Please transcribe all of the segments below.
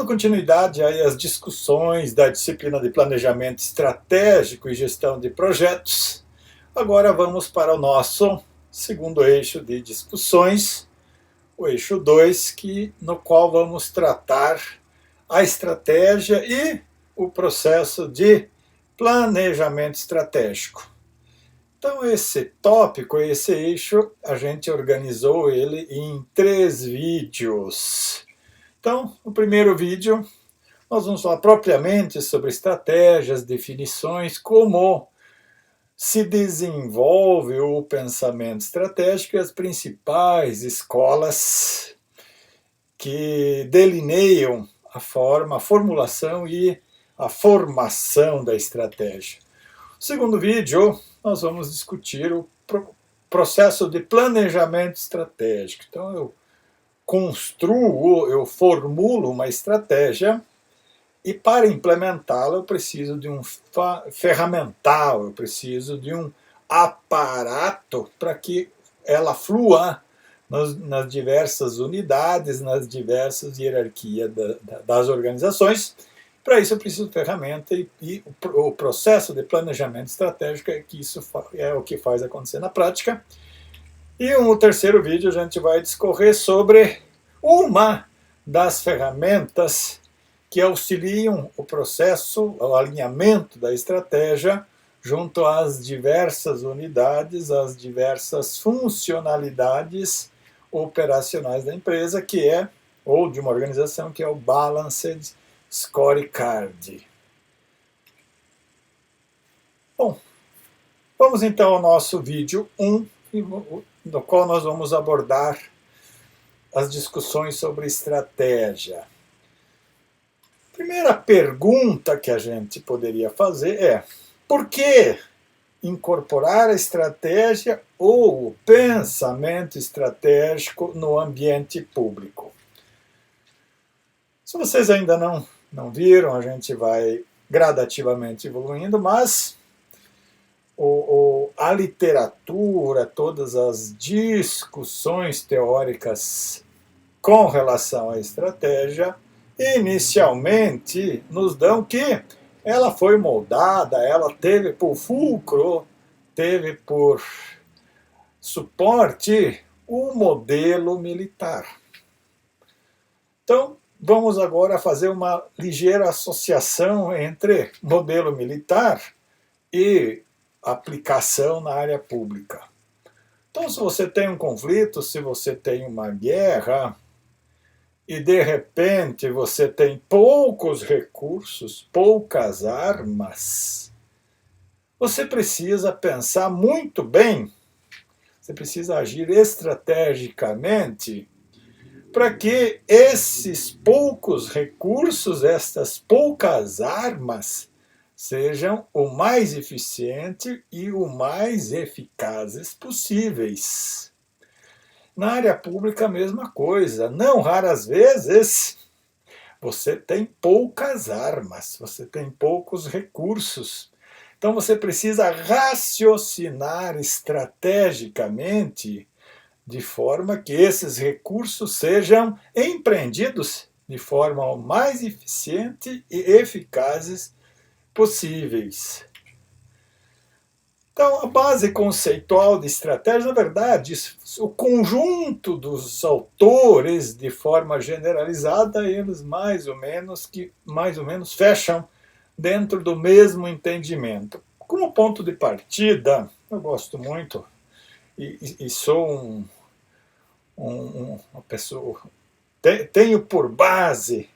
continuidade aí às discussões da disciplina de planejamento estratégico e gestão de projetos, agora vamos para o nosso segundo eixo de discussões, o eixo 2, no qual vamos tratar a estratégia e o processo de planejamento estratégico. Então, esse tópico, esse eixo, a gente organizou ele em 3 vídeos. Então, no primeiro vídeo, nós vamos falar propriamente sobre estratégias, definições, como se desenvolve o pensamento estratégico e as principais escolas que delineiam a formulação e a formação da estratégia. No segundo vídeo, nós vamos discutir o processo de planejamento estratégico. Então, eu formulo uma estratégia e para implementá-la eu preciso de um ferramental, eu preciso de um aparato para que ela flua nas diversas unidades, nas diversas hierarquias das organizações. Para isso eu preciso de ferramenta e o processo de planejamento estratégico é o que faz acontecer na prática. E no terceiro vídeo a gente vai discorrer sobre uma das ferramentas que auxiliam o processo, o alinhamento da estratégia junto às diversas unidades, às diversas funcionalidades operacionais da empresa, ou de uma organização, que é o Balanced Scorecard. Bom, vamos então ao nosso vídeo 1, no qual nós vamos abordar as discussões sobre estratégia. A primeira pergunta que a gente poderia fazer é: por que incorporar a estratégia ou o pensamento estratégico no ambiente público? Se vocês ainda não viram, a gente vai gradativamente evoluindo, mas a literatura, todas as discussões teóricas com relação à estratégia, inicialmente nos dão que ela foi moldada, ela teve por fulcro, teve por suporte o modelo militar. Então, vamos agora fazer uma ligeira associação entre modelo militar e aplicação na área pública. Então, se você tem um conflito, se você tem uma guerra, e de repente você tem poucos recursos, poucas armas, você precisa pensar muito bem, você precisa agir estrategicamente para que esses poucos recursos, estas poucas armas, sejam o mais eficientes e o mais eficazes possíveis. Na área pública, a mesma coisa. Não raras vezes, você tem poucas armas, você tem poucos recursos. Então, você precisa raciocinar estrategicamente de forma que esses recursos sejam empreendidos de forma o mais eficiente e eficazes possíveis. Então, a base conceitual de estratégia, na verdade, o conjunto dos autores, de forma generalizada, eles mais ou menos fecham dentro do mesmo entendimento. Como ponto de partida, eu gosto muito e sou uma pessoa, tenho por base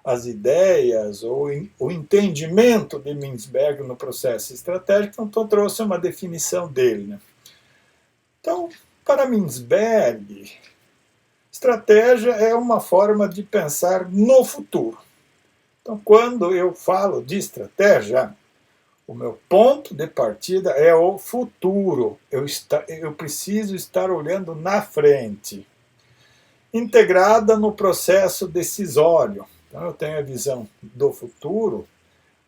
as ideias ou o entendimento de Mintzberg no processo estratégico, então trouxe uma definição dele. Né? Então, para Mintzberg, estratégia é uma forma de pensar no futuro. Então, quando eu falo de estratégia, o meu ponto de partida é o futuro. Eu preciso estar olhando na frente, integrada no processo decisório. Então, eu tenho a visão do futuro,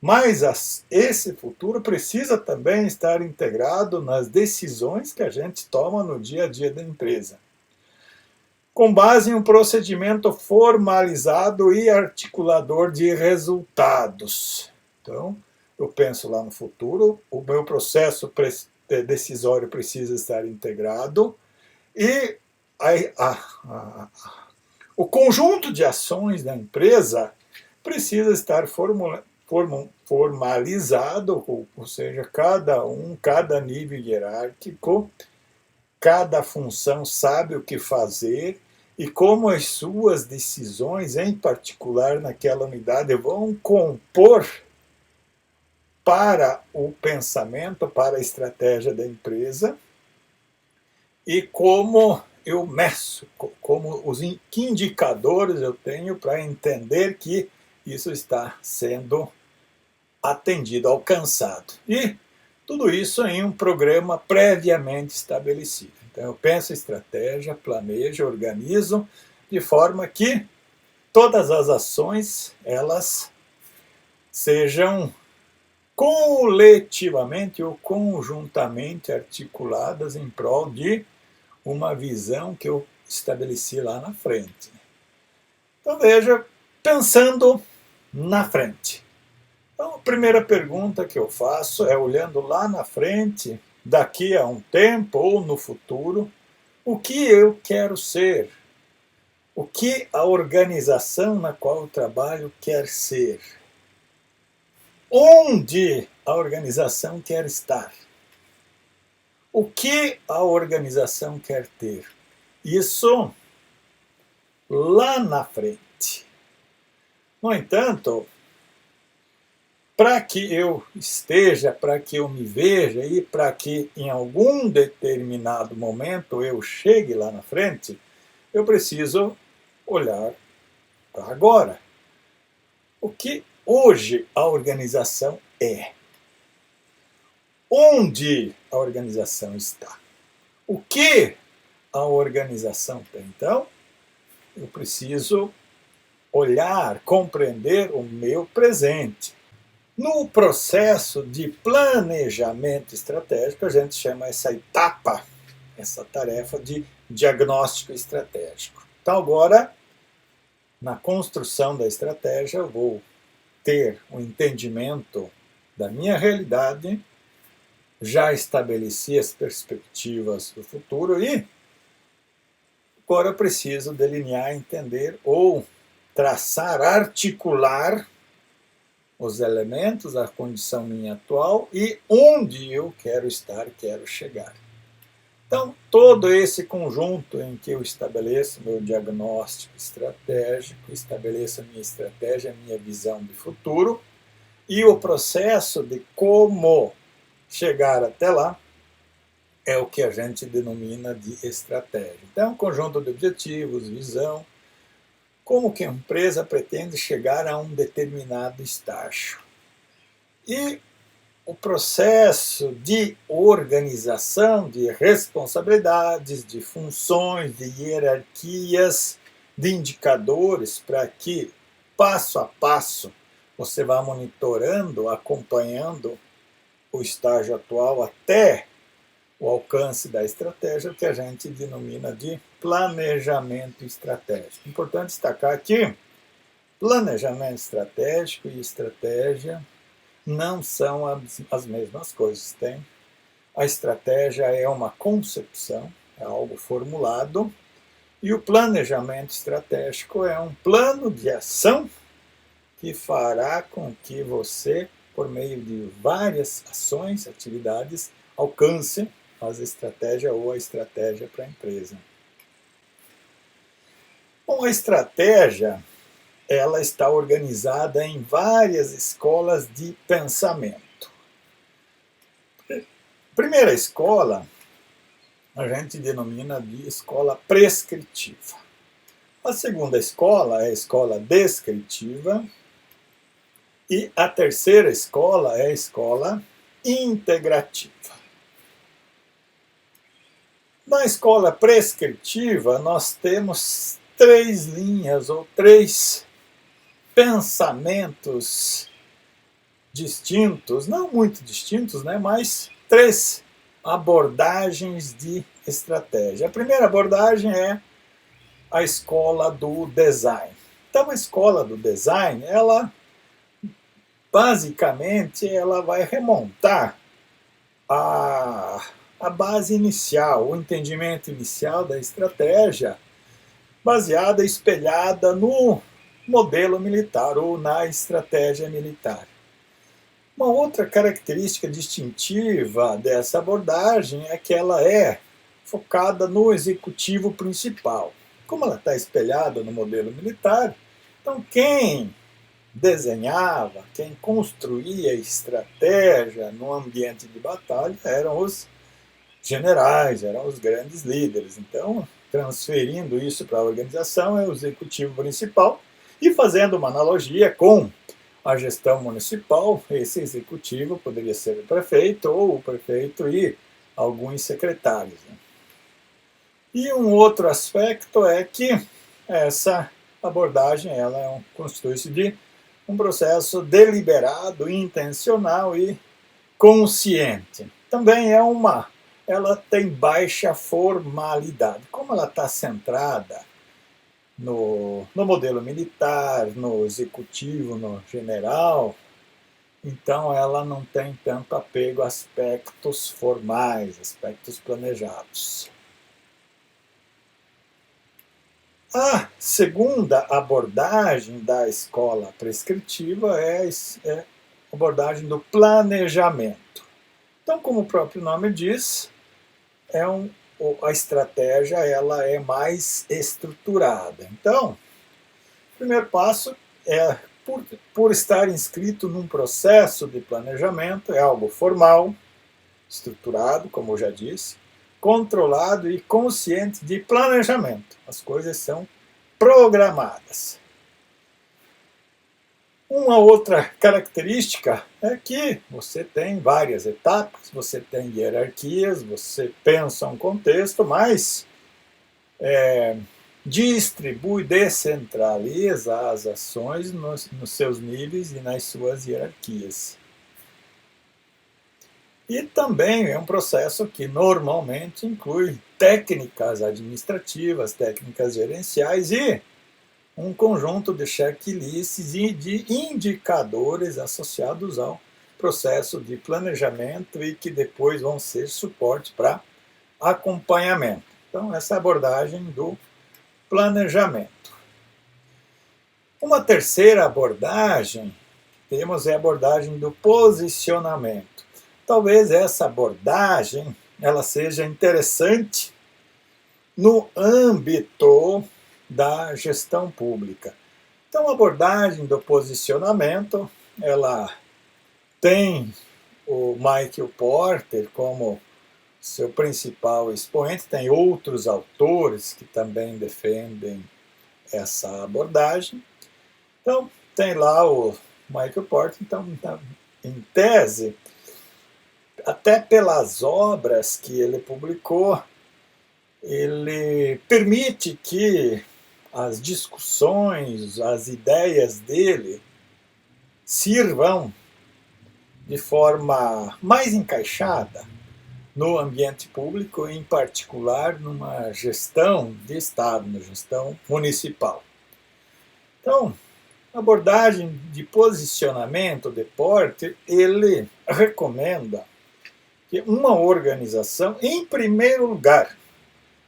mas esse futuro precisa também estar integrado nas decisões que a gente toma no dia a dia da empresa. com base em um procedimento formalizado e articulador de resultados. Então, eu penso lá no futuro, o meu processo decisório precisa estar integrado e o conjunto de ações da empresa precisa estar formalizado, ou seja, cada nível hierárquico, cada função sabe o que fazer e como as suas decisões, em particular naquela unidade, vão compor para o pensamento, para a estratégia da empresa e como eu meço, que indicadores eu tenho para entender que isso está sendo atendido, alcançado. E tudo isso em um programa previamente estabelecido. Então eu penso estratégia, planejo, organizo, de forma que todas as ações elas sejam coletivamente ou conjuntamente articuladas em prol de uma visão que eu estabeleci lá na frente. Então veja, pensando na frente. Então a primeira pergunta que eu faço é, olhando lá na frente, daqui a um tempo ou no futuro, o que eu quero ser? O que a organização na qual eu trabalho quer ser? Onde a organização quer estar? O que a organização quer ter? Isso lá na frente. No entanto, para que eu esteja, para que eu me veja e para que em algum determinado momento eu chegue lá na frente, eu preciso olhar para agora. O que hoje a organização é? Onde a organização está? O que a organização tem? Então, eu preciso olhar, compreender o meu presente. No processo de planejamento estratégico, a gente chama essa etapa, essa tarefa de diagnóstico estratégico. Então, agora, na construção da estratégia, eu vou ter um entendimento da minha realidade, já estabeleci as perspectivas do futuro e agora eu preciso delinear, entender ou traçar, articular os elementos, a condição minha atual e onde eu quero estar, quero chegar. Então, todo esse conjunto em que eu estabeleço meu diagnóstico estratégico, estabeleço a minha estratégia, a minha visão de futuro e o processo de como chegar até lá é o que a gente denomina de estratégia. Então, conjunto de objetivos, visão, como que a empresa pretende chegar a um determinado estágio. E o processo de organização de responsabilidades, de funções, de hierarquias, de indicadores, para que, passo a passo, você vá monitorando, acompanhando o estágio atual até o alcance da estratégia, que a gente denomina de planejamento estratégico. Importante destacar aqui, planejamento estratégico e estratégia não são as mesmas coisas. A estratégia é uma concepção, é algo formulado, e o planejamento estratégico é um plano de ação que fará com que você, por meio de várias ações, atividades, alcance as estratégias ou a estratégia para a empresa. Bom, a estratégia ela está organizada em várias escolas de pensamento. Primeira escola, a gente denomina de escola prescritiva. A segunda escola é a escola descritiva. E a terceira escola é a escola integrativa. Na escola prescritiva, nós temos 3 linhas ou 3 pensamentos distintos, não muito distintos, né, mas 3 abordagens de estratégia. A primeira abordagem é a escola do design. Então, a escola do design, ela basicamente ela vai remontar a base inicial, o entendimento inicial da estratégia, baseada, espelhada no modelo militar ou na estratégia militar. Uma outra característica distintiva dessa abordagem é que ela é focada no executivo principal. Como ela está espelhada no modelo militar, então quem desenhava, quem construía estratégia no ambiente de batalha eram os generais, eram os grandes líderes. Então, transferindo isso para a organização, é o executivo principal, e fazendo uma analogia com a gestão municipal, esse executivo poderia ser o prefeito, ou o prefeito e alguns secretários. E um outro aspecto é que essa abordagem ela constitui-se de um processo deliberado, intencional e consciente. Também ela tem baixa formalidade. Como ela está centrada no modelo militar, no executivo, no general, então ela não tem tanto apego a aspectos formais, aspectos planejados. A segunda abordagem da escola prescritiva é a abordagem do planejamento. Então, como o próprio nome diz, a estratégia ela é mais estruturada. Então, o primeiro passo é, por estar inscrito num processo de planejamento, é algo formal, estruturado, como eu já disse, controlado e consciente de planejamento. As coisas são programadas. Uma outra característica é que você tem várias etapas, você tem hierarquias, você pensa um contexto, mas distribui, descentraliza as ações nos seus níveis e nas suas hierarquias. E também é um processo que normalmente inclui técnicas administrativas, técnicas gerenciais e um conjunto de checklists e de indicadores associados ao processo de planejamento e que depois vão ser suporte para acompanhamento. Então, essa é a abordagem do planejamento. Uma terceira abordagem temos a abordagem do posicionamento. Talvez essa abordagem ela seja interessante no âmbito da gestão pública. Então, a abordagem do posicionamento, ela tem o Michael Porter como seu principal expoente, tem outros autores que também defendem essa abordagem. Então, tem lá o Michael Porter, então, em tese, até pelas obras que ele publicou, ele permite que as discussões, as ideias dele sirvam de forma mais encaixada no ambiente público, em particular numa gestão de Estado, na gestão municipal. Então, a abordagem de posicionamento de Porter, ele recomenda que uma organização, em primeiro lugar,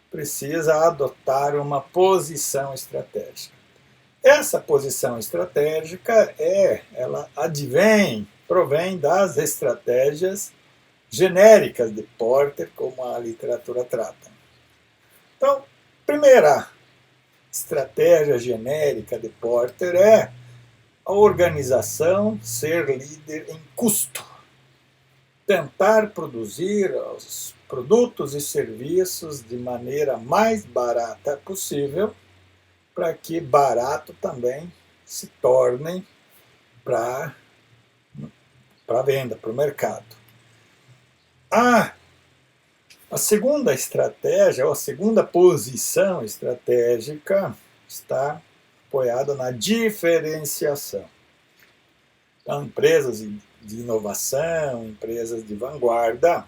precisa adotar uma posição estratégica. Essa posição estratégica ela provém das estratégias genéricas de Porter, como a literatura trata. Então, primeira estratégia genérica de Porter é a organização ser líder em custo. Tentar produzir os produtos e serviços de maneira mais barata possível, para que barato também se tornem para a venda, para o mercado. A segunda estratégia, ou a segunda posição estratégica, está apoiada na diferenciação. Então, empresas de inovação, empresas de vanguarda,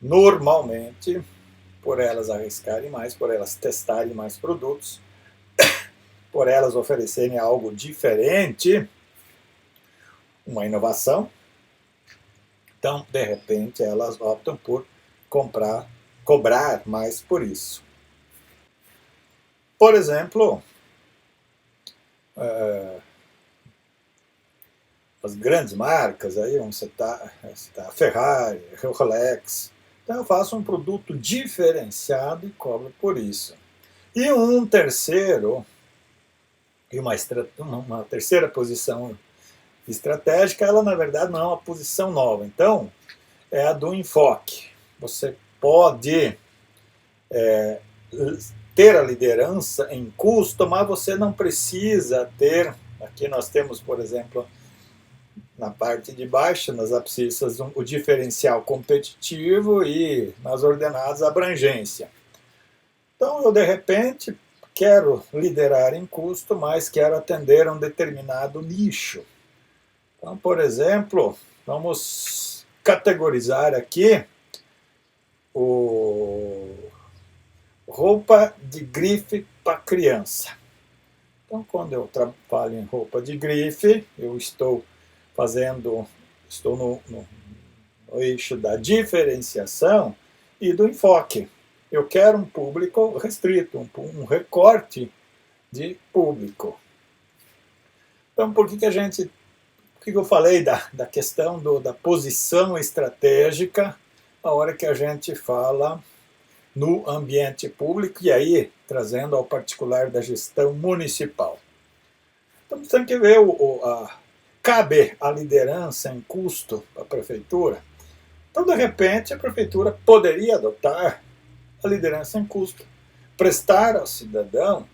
normalmente por elas arriscarem mais, por elas testarem mais produtos, por elas oferecerem algo diferente, uma inovação. Então, de repente, elas optam por cobrar mais por isso. Por exemplo, as grandes marcas, aí vamos citar a Ferrari, a Rolex. Então eu faço um produto diferenciado e cobro por isso. E um terceiro, e uma terceira posição estratégica, ela na verdade não é uma posição nova. Então, é a do enfoque. Você pode ter a liderança em custo, mas você não precisa ter. Aqui nós temos, por exemplo, na parte de baixo, nas abscissas, o diferencial competitivo e nas ordenadas a abrangência. Então, eu, de repente, quero liderar em custo, mas quero atender a um determinado nicho. Então, por exemplo, vamos categorizar aqui roupa de grife para criança. Então, quando eu trabalho em roupa de grife, eu estou no eixo da diferenciação e do enfoque. Eu quero um público restrito, um recorte de público. Então, por que eu falei da questão da posição estratégica a hora que a gente fala no ambiente público e aí trazendo ao particular da gestão municipal? Então, você tem que ver cabe a liderança em custo para a prefeitura. Então, de repente, a prefeitura poderia adotar a liderança em custo, prestar ao cidadão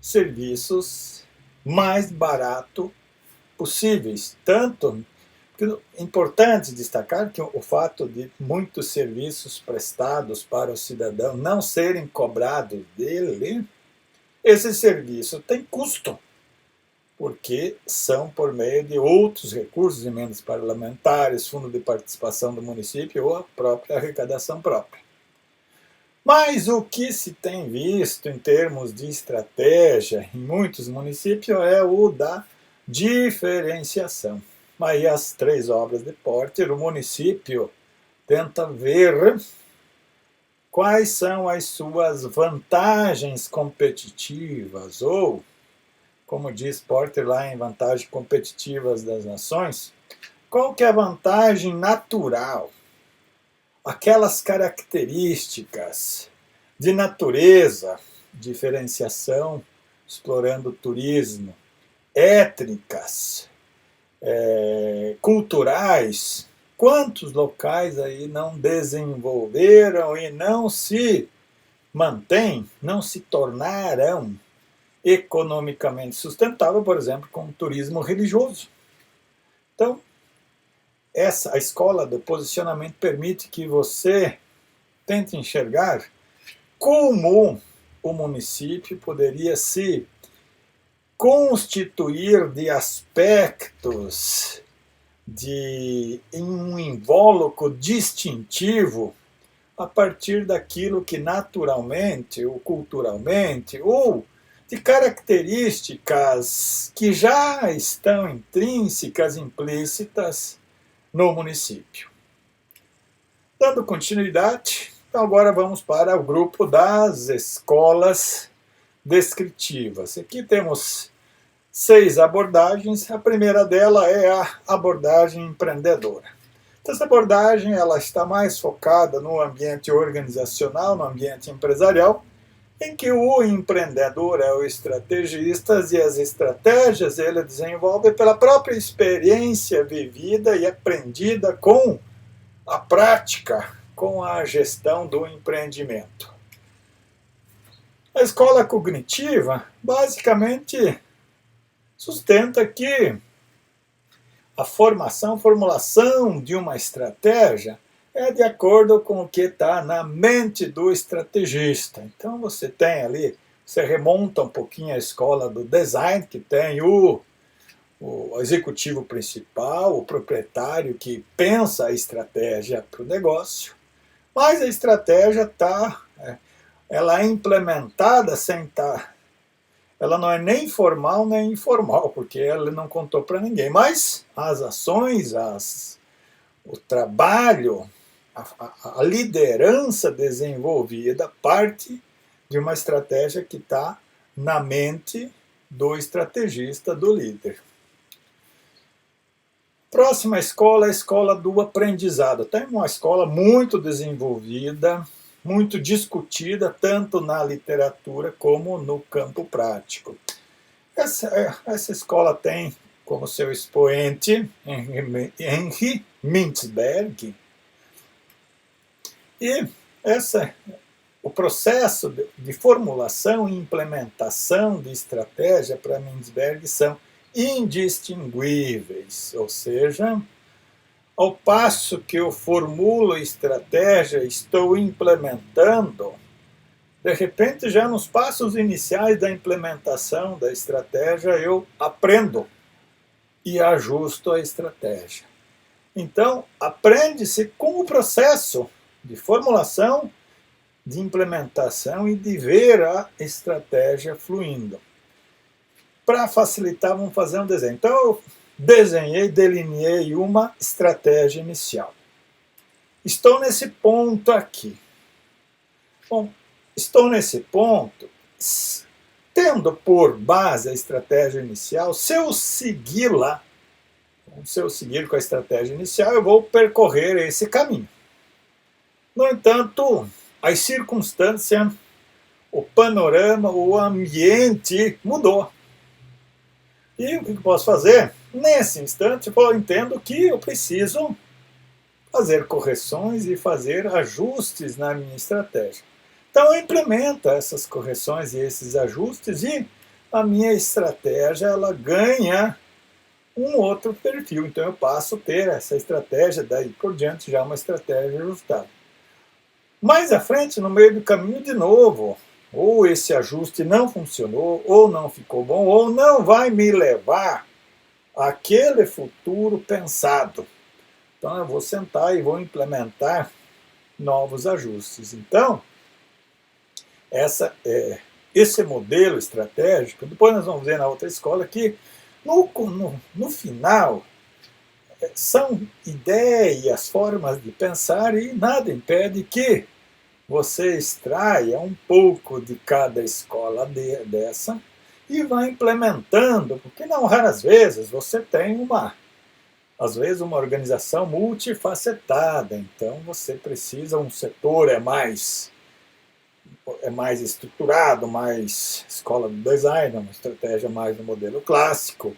serviços mais baratos possíveis. Tanto que é importante destacar que o fato de muitos serviços prestados para o cidadão não serem cobrados dele, esse serviço tem custo, porque são por meio de outros recursos, emendas parlamentares, fundo de participação do município ou a própria arrecadação própria. Mas o que se tem visto em termos de estratégia em muitos municípios é o da diferenciação. Aí as 3 obras de Porter, o município tenta ver quais são as suas vantagens competitivas, ou, como diz Porter lá em Vantagens Competitivas das Nações, qual que é a vantagem natural? Aquelas características de natureza, diferenciação, explorando o turismo, étnicas, culturais, quantos locais aí não desenvolveram e não se mantêm, não se tornaram economicamente sustentável, por exemplo, com o turismo religioso. Então, a escola do posicionamento permite que você tente enxergar como o município poderia se constituir de aspectos em um invólucro distintivo a partir daquilo que naturalmente ou culturalmente ou de características que já estão intrínsecas, implícitas no município. Dando continuidade, então agora vamos para o grupo das escolas descritivas. Aqui temos 6 abordagens. A primeira dela é a abordagem empreendedora. Então, essa abordagem ela está mais focada no ambiente organizacional, no ambiente empresarial, em que o empreendedor é o estrategista e as estratégias ele desenvolve pela própria experiência vivida e aprendida com a prática, com a gestão do empreendimento. A escola cognitiva basicamente sustenta que a formulação de uma estratégia é de acordo com o que está na mente do estrategista. Então você tem ali, você remonta um pouquinho à escola do design, que tem o executivo principal, o proprietário que pensa a estratégia para o negócio, mas a estratégia está ela é implementada sem estar... Ela não é nem formal nem informal, porque ela não contou para ninguém. Mas as ações, o trabalho, a liderança desenvolvida parte de uma estratégia que está na mente do estrategista, do líder. Próxima escola é a escola do aprendizado. Tem uma escola muito desenvolvida, muito discutida, tanto na literatura como no campo prático. Essa escola tem como seu expoente Henri Mintzberg, e o processo de formulação e implementação de estratégia para Mintzberg são indistinguíveis, ou seja, ao passo que eu formulo estratégia, estou implementando, de repente já nos passos iniciais da implementação da estratégia eu aprendo e ajusto a estratégia. Então, aprende-se com o processo de formulação, de implementação e de ver a estratégia fluindo. Para facilitar, vamos fazer um desenho. Então, eu delineei uma estratégia inicial. Estou nesse ponto aqui. Bom, estou nesse ponto, tendo por base a estratégia inicial, se eu seguir com a estratégia inicial, eu vou percorrer esse caminho. No entanto, as circunstâncias, o panorama, o ambiente mudou. E o que eu posso fazer? Nesse instante, eu entendo que eu preciso fazer correções e fazer ajustes na minha estratégia. Então, eu implemento essas correções e esses ajustes e a minha estratégia ela ganha um outro perfil. Então, eu passo a ter essa estratégia, daí por diante, já uma estratégia ajustada. Mais à frente, no meio do caminho, de novo, ou esse ajuste não funcionou, ou não ficou bom, ou não vai me levar àquele futuro pensado. Então, eu vou sentar e vou implementar novos ajustes. Então, esse modelo estratégico, depois nós vamos ver na outra escola que, no final, são ideias, formas de pensar e nada impede que você extraia um pouco de cada escola dessa e vá implementando, porque não raras vezes você tem às vezes uma organização multifacetada, então você precisa, um setor é mais estruturado, mais escola de design, uma estratégia mais no modelo clássico,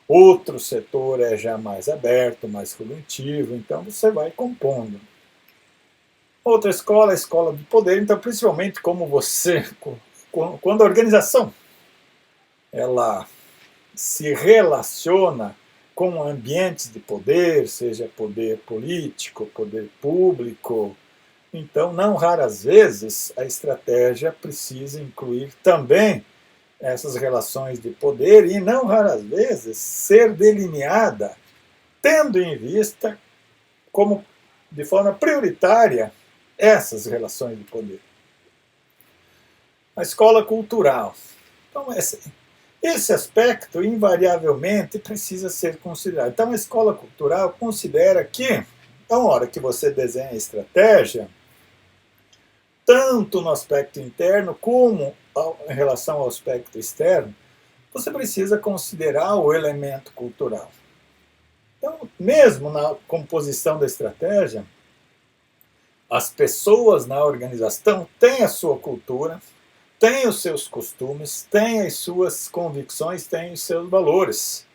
outro setor é já mais aberto, mais cognitivo, então você vai compondo. Outra escola é a escola do poder, então principalmente quando a organização ela se relaciona com ambientes de poder, seja poder político, poder público, então não raras vezes a estratégia precisa incluir também essas relações de poder e não raras vezes ser delineada tendo em vista como de forma prioritária essas relações de poder. A escola cultural. Então, esse aspecto, invariavelmente, precisa ser considerado. Então, a escola cultural considera que, na hora que você desenha a estratégia, tanto no aspecto interno como em relação ao aspecto externo, você precisa considerar o elemento cultural. Então, mesmo na composição da estratégia, as pessoas na organização têm a sua cultura, têm os seus costumes, têm as suas convicções, têm os seus valores.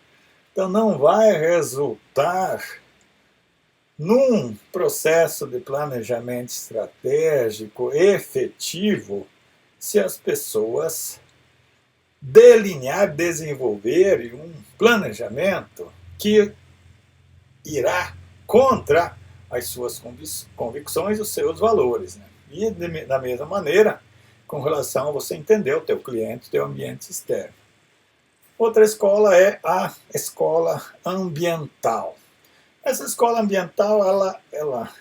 Então não vai resultar num processo de planejamento estratégico efetivo se as pessoas desenvolverem um planejamento que irá contra as suas convicções, os seus valores. Né? E, da mesma maneira, com relação a você entender o teu cliente, o teu ambiente externo. Outra escola é a escola ambiental. Essa escola ambiental, ela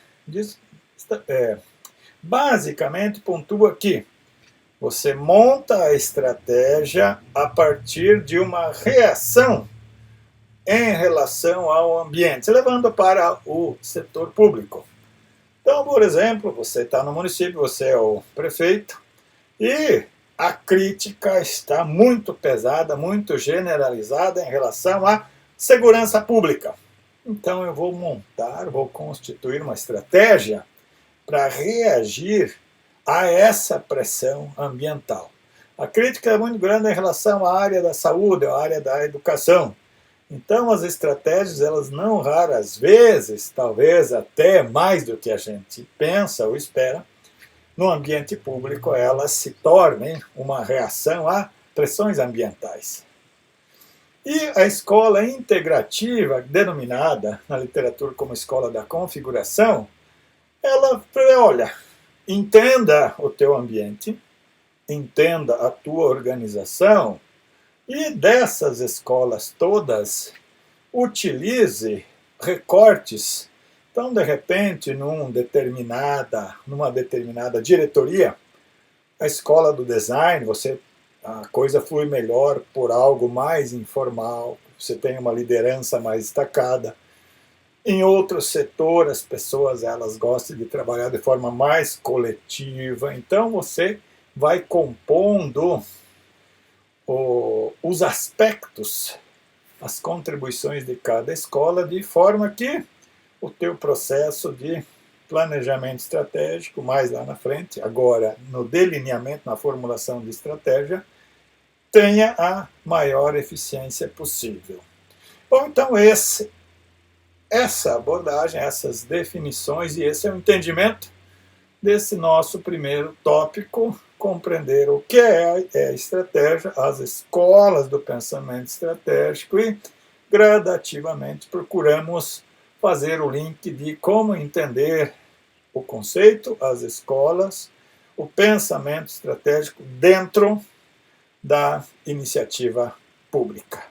basicamente pontua que você monta a estratégia a partir de uma reação em relação ao ambiente, levando para o setor público. Então, por exemplo, você está no município, você é o prefeito, e a crítica está muito pesada, muito generalizada em relação à segurança pública. Então eu vou constituir uma estratégia para reagir a essa pressão ambiental. A crítica é muito grande em relação à área da saúde, à área da educação. Então as estratégias, elas não raras vezes, talvez até mais do que a gente pensa ou espera, no ambiente público elas se tornem uma reação a pressões ambientais. E a escola integrativa, denominada na literatura como escola da configuração, ela, olha, entenda o teu ambiente, entenda a tua organização, e dessas escolas todas, utilize recortes. Então, de repente, numa determinada diretoria, a escola do design, a coisa flui melhor por algo mais informal, você tem uma liderança mais destacada. Em outro setor, as pessoas elas gostam de trabalhar de forma mais coletiva, então você vai compondo os aspectos, as contribuições de cada escola, de forma que o teu processo de planejamento estratégico, mais lá na frente, agora no delineamento, na formulação de estratégia, tenha a maior eficiência possível. Bom, então essa abordagem, essas definições e esse é o entendimento desse nosso primeiro tópico, compreender o que é estratégia, as escolas do pensamento estratégico e gradativamente procuramos fazer o link de como entender o conceito, as escolas, o pensamento estratégico dentro da iniciativa pública.